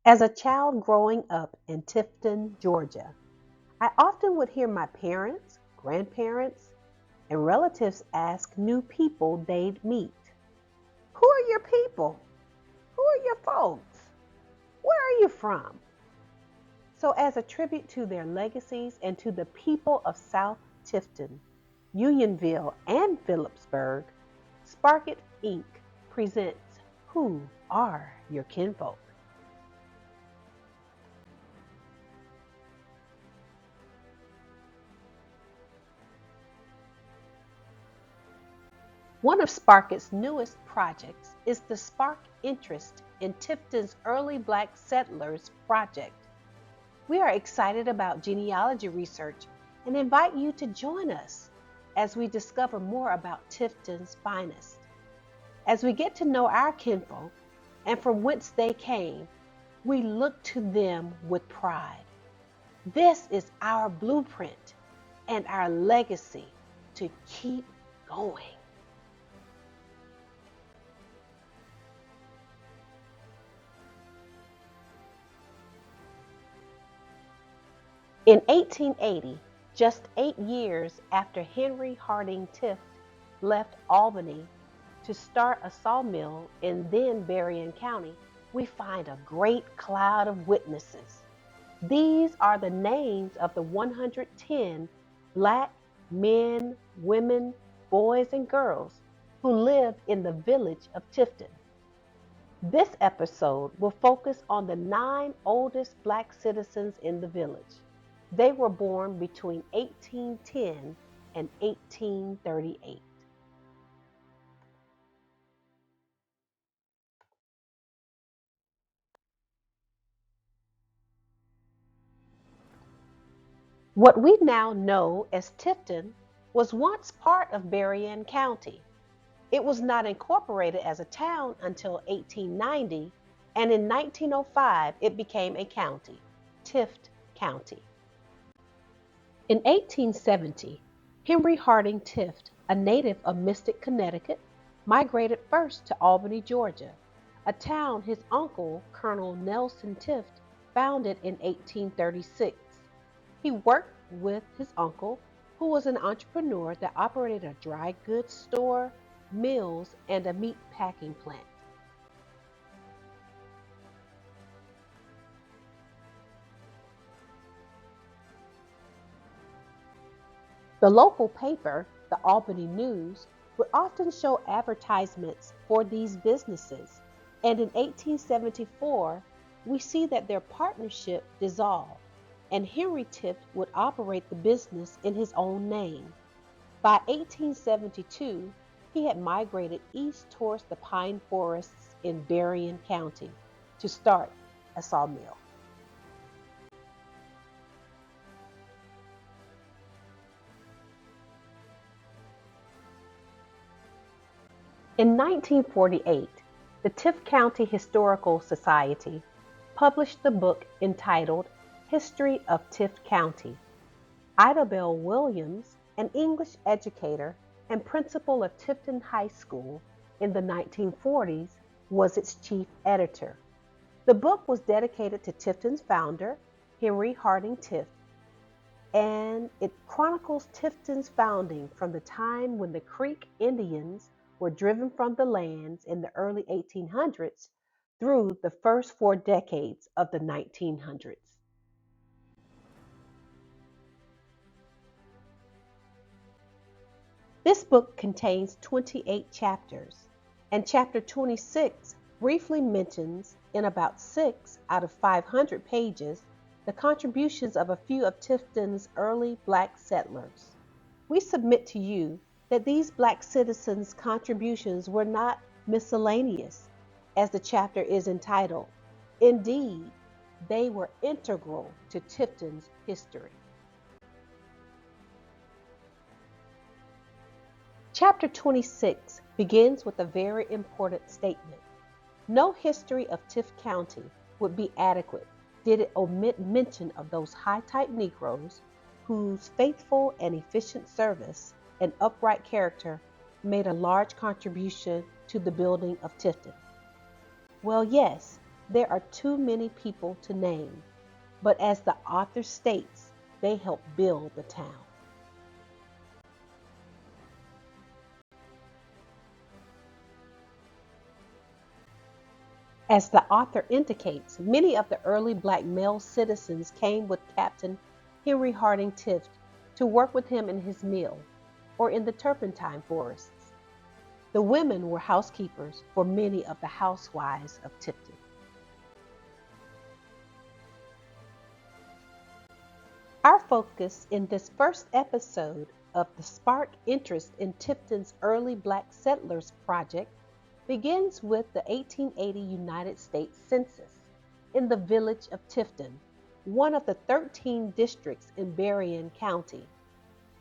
As a child growing up in Tifton, Georgia, I often would hear my parents, grandparents, and relatives ask new people they'd meet, "Who are your people? Who are your folks? Where are you from?" So, as a tribute to their legacies and to the people of South Tifton, Unionville, and Phillipsburg, SparkIT Inc. presents Who Are Your Kinfolk? One of SparkIT's newest projects is the Spark Interest in Tifton's Early Black Settlers project. We are excited about genealogy research and invite you to join us as we discover more about Tifton's finest. As we get to know our kinfolk and from whence they came, we look to them with pride. This is our blueprint and our legacy to keep going. In 1880, just 8 years after Henry Harding Tift left Albany to start a sawmill in then Berrien County, we find a great cloud of witnesses. These are the names of the 110 Black men, women, boys, and girls who lived in the village of Tifton. This episode will focus on the 9 oldest Black citizens in the village. They were born between 1810 and 1838. What we now know as Tifton was once part of Berrien County. It was not incorporated as a town until 1890, and in 1905 it became a county, Tift County. In 1870, Henry Harding Tift, a native of Mystic, Connecticut, migrated first to Albany, Georgia, a town his uncle, Colonel Nelson Tift, founded in 1836. He worked with his uncle, who was an entrepreneur that operated a dry goods store, mills, and a meat packing plant. The local paper, the Albany News, would often show advertisements for these businesses, and in 1874, we see that their partnership dissolved, and Henry Tift would operate the business in his own name. By 1872, he had migrated east towards the pine forests in Berrien County to start a sawmill. In 1948, the Tift County Historical Society published the book entitled History of Tift County. Ida Bell Williams, an English educator and principal of Tifton High School in the 1940s, was its chief editor. The book was dedicated to Tifton's founder, Henry Harding Tift, and it chronicles Tifton's founding from the time when the Creek Indians were driven from the lands in the early 1800s through the first 4 decades of the 1900s. This book contains 28 chapters, and chapter 26 briefly mentions, in about 6 out of 500 pages, the contributions of a few of Tifton's early Black settlers. We submit to you that these Black citizens' contributions were not miscellaneous, as the chapter is entitled. Indeed, they were integral to Tifton's history. Chapter 26 begins with a very important statement. No history of Tift County would be adequate did it omit mention of those high-type Negroes whose faithful and efficient service and upright character made a large contribution to the building of Tifton. Well, yes, There are too many people to name, but as the author states, they helped build the town. As the author indicates, many of the early black male citizens came with Captain Henry Harding Tift to work with him in his mill or in the turpentine forests. The women were housekeepers for many of the housewives of Tifton. Our focus in this first episode of the Spark Interest in Tifton's Early Black Settlers project begins with the 1880 United States Census in the village of Tifton, one of the 13 districts in Berrien County.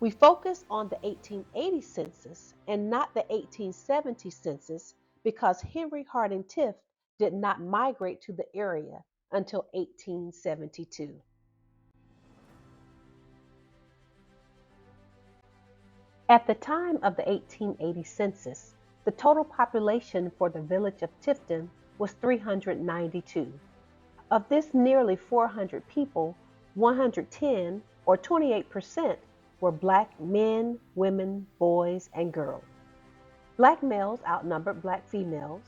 We focus on the 1880 census and not the 1870 census because Henry Harding Tift did not migrate to the area until 1872. At the time of the 1880 census, the total population for the village of Tifton was 392. Of this nearly 400 people, 110 or 28% were black men, women, boys, and girls. Black males outnumbered black females,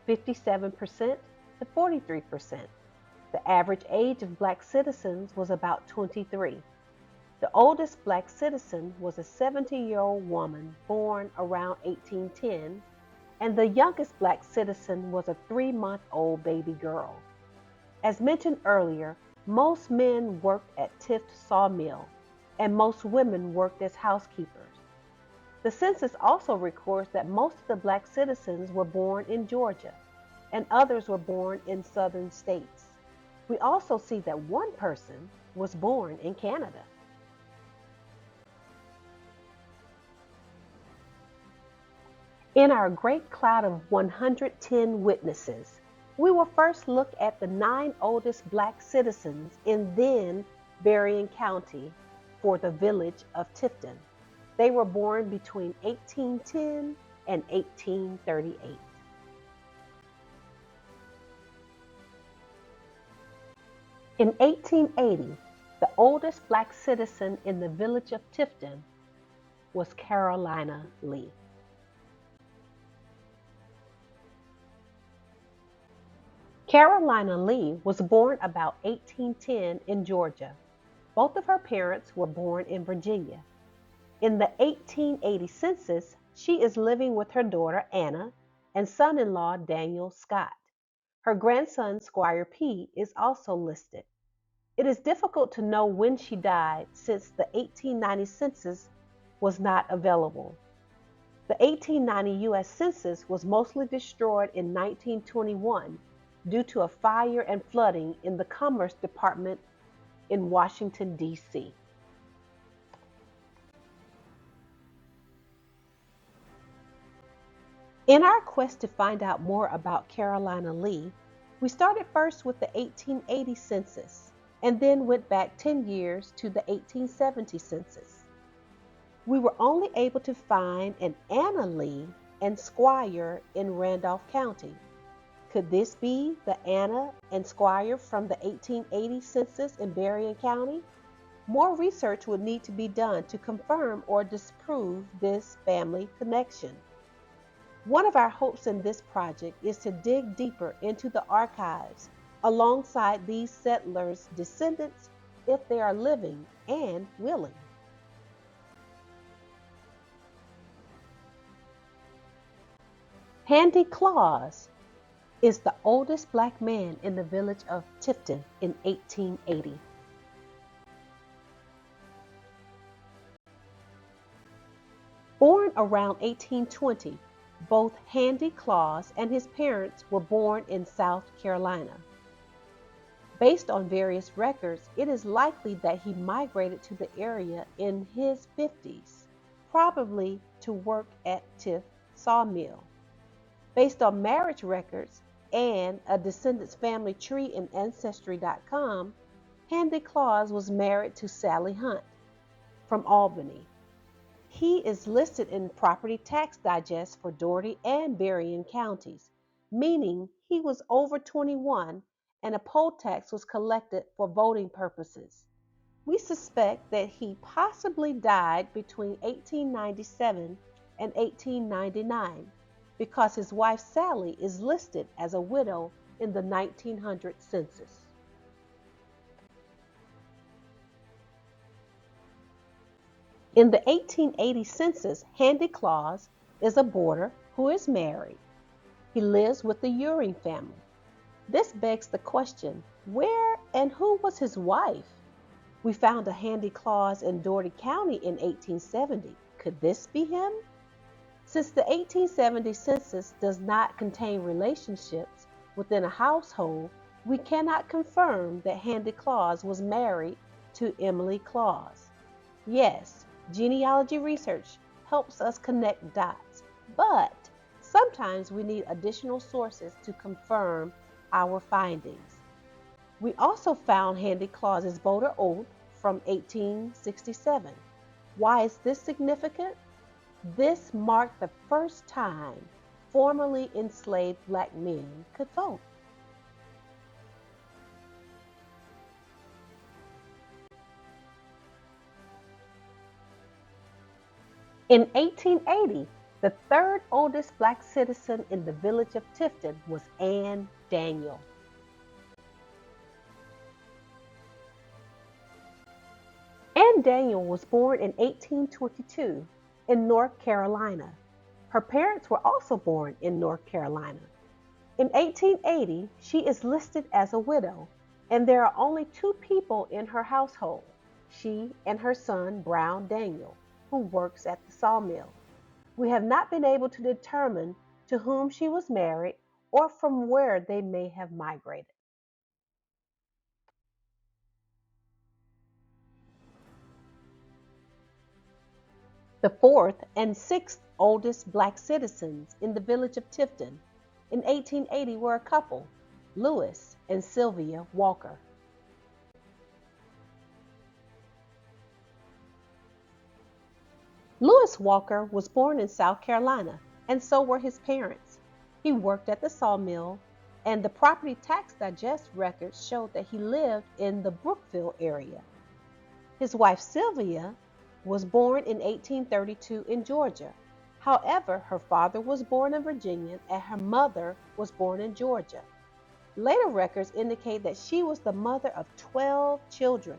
57% to 43%. The average age of black citizens was about 23. The oldest black citizen was a 70-year-old woman born around 1810, and the youngest black citizen was a 3-month-old baby girl. As mentioned earlier, most men worked at Tift Sawmill, and most women worked as housekeepers. The census also records that most of the black citizens were born in Georgia, and others were born in southern states. We also see that one person was born in Canada. In our great cloud of 110 witnesses, we will first look at the 9 oldest black citizens in then Berrien County for the village of Tifton. They were born between 1810 and 1838. In 1880, the oldest black citizen in the village of Tifton was Carolina Lee. Carolina Lee was born about 1810 in Georgia. Both of her parents were born in Virginia. In the 1880 census, she is living with her daughter Anna and son-in-law Daniel Scott. Her grandson Squire P is also listed. It is difficult to know when she died since the 1890 census was not available. The 1890 U.S. Census was mostly destroyed in 1921 due to a fire and flooding in the Commerce Department in Washington, D.C. In our quest to find out more about Carolina Lee, we started first with the 1880 census and then went back 10 years to the 1870 census. We were only able to find an Anna Lee and Squire in Randolph County. Could this be the Anna and Squire from the 1880 census in Berrien County? More research would need to be done to confirm or disprove this family connection. One of our hopes in this project is to dig deeper into the archives alongside these settlers' descendants if they are living and willing. Handy Claus is the oldest black man in the village of Tifton in 1880. Born around 1820, both Handy Claus and his parents were born in South Carolina. Based on various records, it is likely that he migrated to the area in his 50s, probably to work at Tift Sawmill. Based on marriage records and a descendants family tree in Ancestry.com, Handy Claus was married to Sally Hunt from Albany. He is listed in Property Tax Digest for Dougherty and Berrien counties, meaning he was over 21 and a poll tax was collected for voting purposes. We suspect that he possibly died between 1897 and 1899 because his wife Sally is listed as a widow in the 1900 census. In the 1880 census, Handy Claus is a boarder who is married. He lives with the Uring family. This begs the question, where and who was his wife? We found a Handy Claus in Dougherty County in 1870. Could this be him? Since the 1870 census does not contain relationships within a household, we cannot confirm that Handy Claus was married to Emily Claus. Yes, genealogy research helps us connect dots, but sometimes we need additional sources to confirm our findings. We also found Handy Claus's voter oath from 1867. Why is this significant? This marked the first time formerly enslaved black men could vote. In 1880, the third oldest black citizen in the village of Tifton was Ann Daniel. Ann Daniel was born in 1822 in North Carolina. Her parents were also born in North Carolina. In 1880, she is listed as a widow, and there are only two people in her household, she and her son, Brown Daniel, who works at the sawmill. We have not been able to determine to whom she was married or from where they may have migrated. The fourth and sixth oldest black citizens in the village of Tifton in 1880 were a couple, Lewis and Sylvia Walker. Lewis Walker was born in South Carolina, and so were his parents. He worked at the sawmill, and the Property Tax Digest records showed that he lived in the Brookville area. His wife Sylvia was born in 1832 in Georgia. However, her father was born in Virginia and her mother was born in Georgia. Later records indicate that she was the mother of 12 children.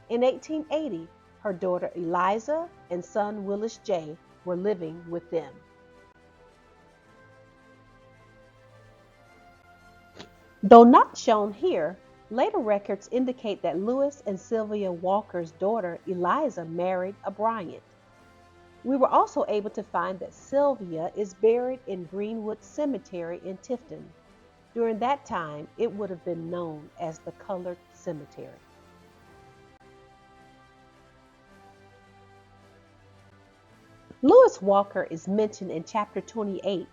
In 1880, her daughter Eliza and son Willis J. were living with them. Though not shown here, later records indicate that Lewis and Sylvia Walker's daughter Eliza married a Bryant. We were also able to find that Sylvia is buried in Greenwood Cemetery in Tifton. During that time, it would have been known as the Colored Cemetery. Lewis Walker is mentioned in Chapter 28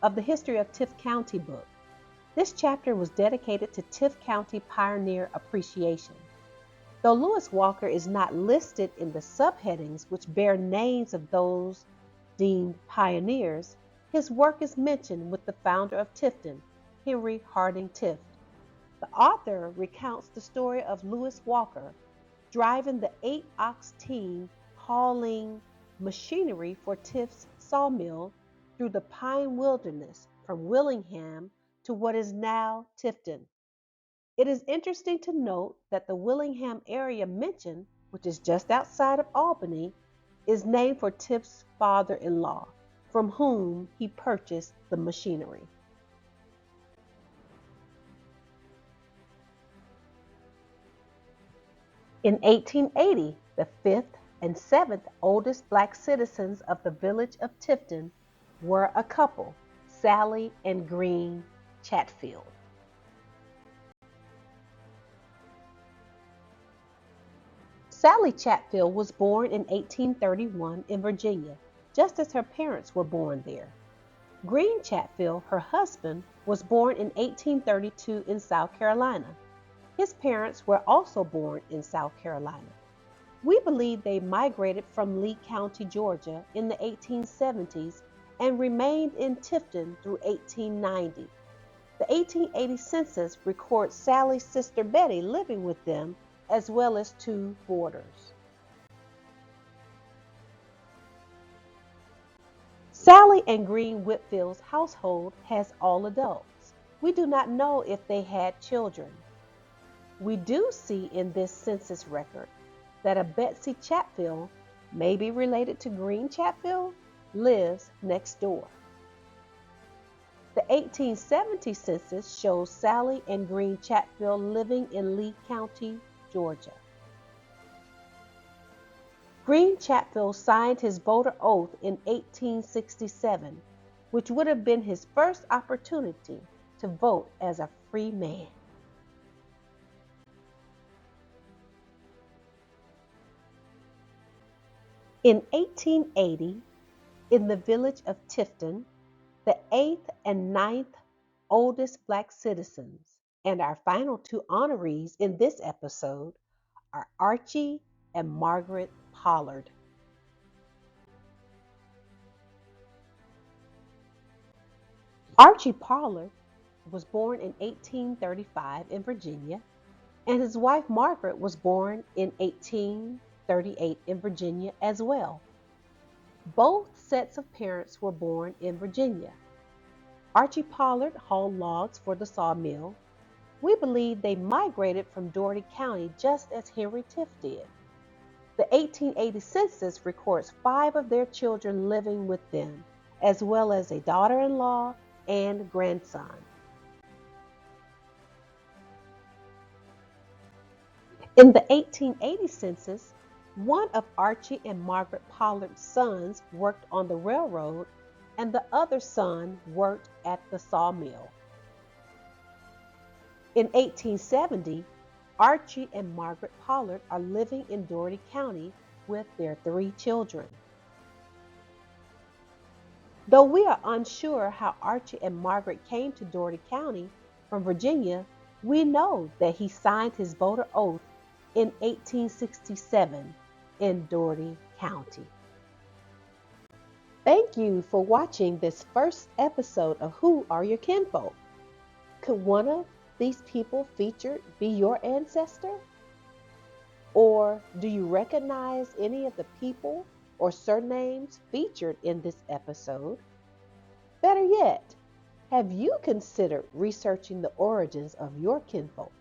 of the History of Tift County book. This chapter was dedicated to Tift County pioneer appreciation. Though Lewis Walker is not listed in the subheadings which bear names of those deemed pioneers, his work is mentioned with the founder of Tifton, Henry Harding Tift. The author recounts the story of Lewis Walker driving the 8-ox team hauling machinery for Tift's sawmill through the pine wilderness from Willingham to what is now Tifton. It is interesting to note that the Willingham area mentioned, which is just outside of Albany, is named for Tift's father-in-law, from whom he purchased the machinery. In 1880, the fifth and seventh oldest black citizens of the village of Tifton were a couple, Sally and Green Chatfield. Sally Chatfield was born in 1831 in Virginia, just as her parents were born there. Green Chatfield, her husband, was born in 1832 in South Carolina. His parents were also born in South Carolina. We believe they migrated from Lee County, Georgia in the 1870s and remained in Tifton through 1890. The 1880 census records Sally's sister Betty living with them, as well as two boarders. Sally and Green Whitfield's household has all adults. We do not know if they had children. We do see in this census record that a Betsy Chatfield, maybe related to Green Chatfield, lives next door. The 1870 census shows Sally and Green Chatfield living in Lee County, Georgia. Green Chatfield signed his voter oath in 1867, which would have been his first opportunity to vote as a free man. In 1880, in the village of Tifton, the 8th and 9th oldest Black citizens, and our final two honorees in this episode, are Archie and Margaret Pollard. Archie Pollard was born in 1835 in Virginia, and his wife Margaret was born in 1838 in Virginia as well. Both sets of parents were born in Virginia. Archie Pollard hauled logs for the sawmill. We believe they migrated from Dougherty County just as Henry Tiff did. The 1880 census records 5 of their children living with them, as well as a daughter-in-law and grandson. In the 1880 census, one of Archie and Margaret Pollard's sons worked on the railroad, and the other son worked at the sawmill. In 1870, Archie and Margaret Pollard are living in Dougherty County with their 3 children. Though we are unsure how Archie and Margaret came to Dougherty County from Virginia, we know that he signed his voter oath in 1867 in Dougherty County. Thank you for watching this first episode of Who Are Your Kinfolk? Could one of these people featured be your ancestor? Or do you recognize any of the people or surnames featured in this episode? Better yet, have you considered researching the origins of your kinfolk?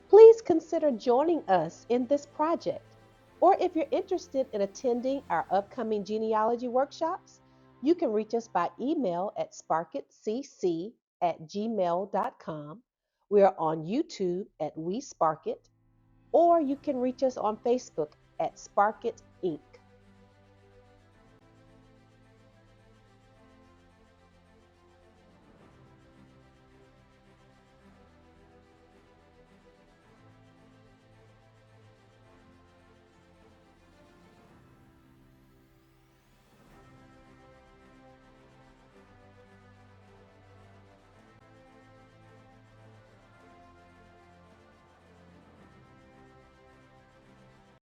Please consider joining us in this project, or if you're interested in attending our upcoming genealogy workshops, you can reach us by email at sparkitcc@gmail.com. We are on YouTube at We Spark It, or you can reach us on Facebook at SparkIT Inc.